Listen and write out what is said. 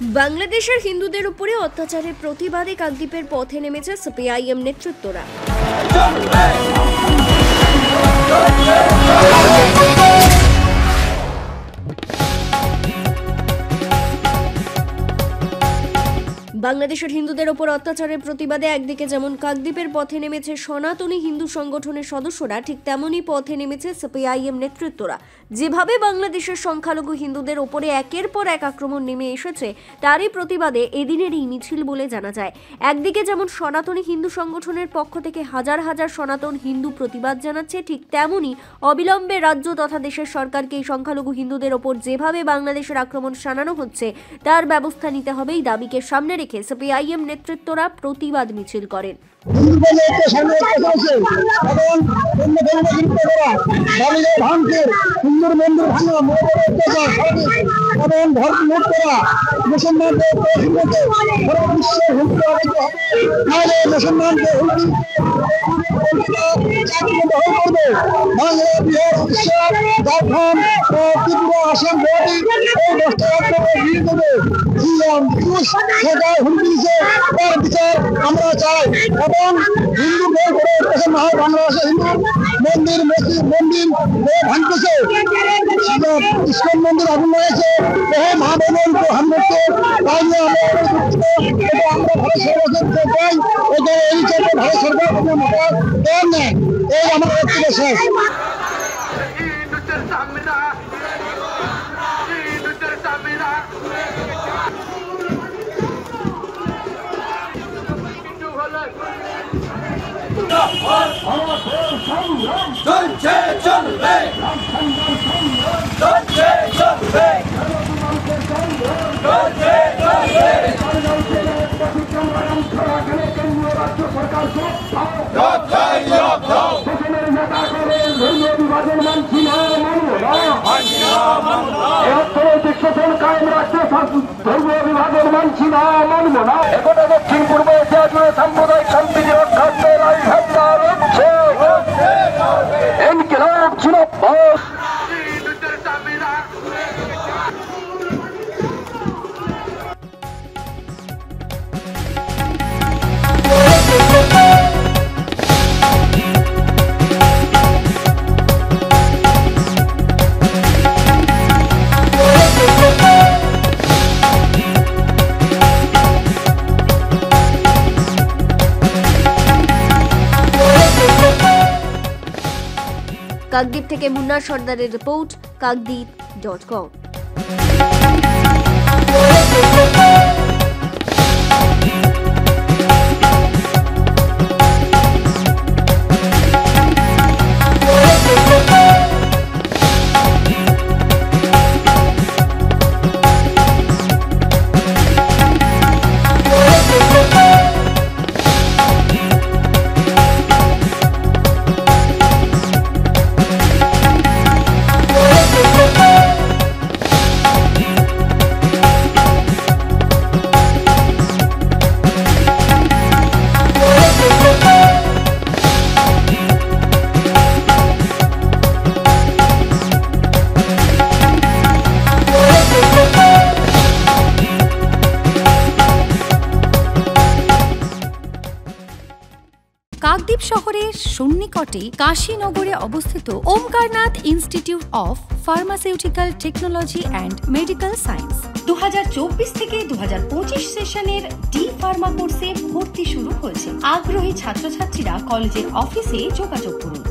বাংলাদেশের হিন্দুদের উপরে অত্যাচারের প্রতিবাদে কাকদ্বীপের পথে নেমেছে সিপিআইএম নেতৃত্বরা। বাংলাদেশের হিন্দুদের ওপর অত্যাচারের প্রতিবাদে একদিকে যেমন কাকদ্বীপের পথে নেমেছে সনাতনী হিন্দু সংগঠনের সদস্যরা, ঠিক তেমনই পথে নেমেছে সিপিআইএম নেতৃত্বরা। যেভাবে বাংলাদেশের সংখ্যালঘু হিন্দুদের ওপরে একের পর এক আক্রমণ নেমে এসেছে, তারই প্রতিবাদে এদিনের এই মিছিল বলে জানা যায়। একদিকে যেমন সনাতনী হিন্দু সংগঠনের পক্ষ থেকে হাজার হাজার সনাতন হিন্দু প্রতিবাদ জানাচ্ছে, ঠিক তেমনই অবিলম্বে রাজ্য তথা দেশের সরকারকে এই সংখ্যালঘু হিন্দুদের ওপর যেভাবে বাংলাদেশের আক্রমণ শানানো হচ্ছে তার ব্যবস্থা নিতে হবে এই দাবিকে সামনে রেখে সিপিআইএম নেতৃত্বরা প্রতিবাদ মিছিল করেন। আমরা চাই এবং হিন্দুদের বাংলাদেশের হিন্দু মন্দির মন্দির ভাঙতেছে, ইস্কন মন্দির আগুন হয়েছে, মা বোন হামড়ছে, তাই নিয়ে আমরা ভারত সরকারকে চাই এই চাইতে ভারত সরকার দেন নেয়। এই আমার বক্তব্য শেষ। চলছে চলবে, চলছে চলবে, চলছে চলবে, ধর্মীয় বিভাজন মানছি না, মানব না। একটা দক্ষিণ পূর্ব এশিয়া জুড়ে সাম্প্রদায়িক শান্তি রক্ষার্থে ইনকিলাব জিন্দাবাদ। কাকদ্বীপ থেকে মুন্না সর্দারের রিপোর্ট, কাকদ্বীপ.com। কাকদ্বীপ শহরের সন্নিকটে কাশীনগরে অবস্থিত Omkarnath institute of pharmaceutical technology and medical science 2024 থেকে 2025 সেশনের ডি ফার্মা কোর্সে ভর্তি শুরু হয়েছে। আগ্রহী ছাত্রছাত্রীরা কলেজের অফিসে যোগাযোগ করুন।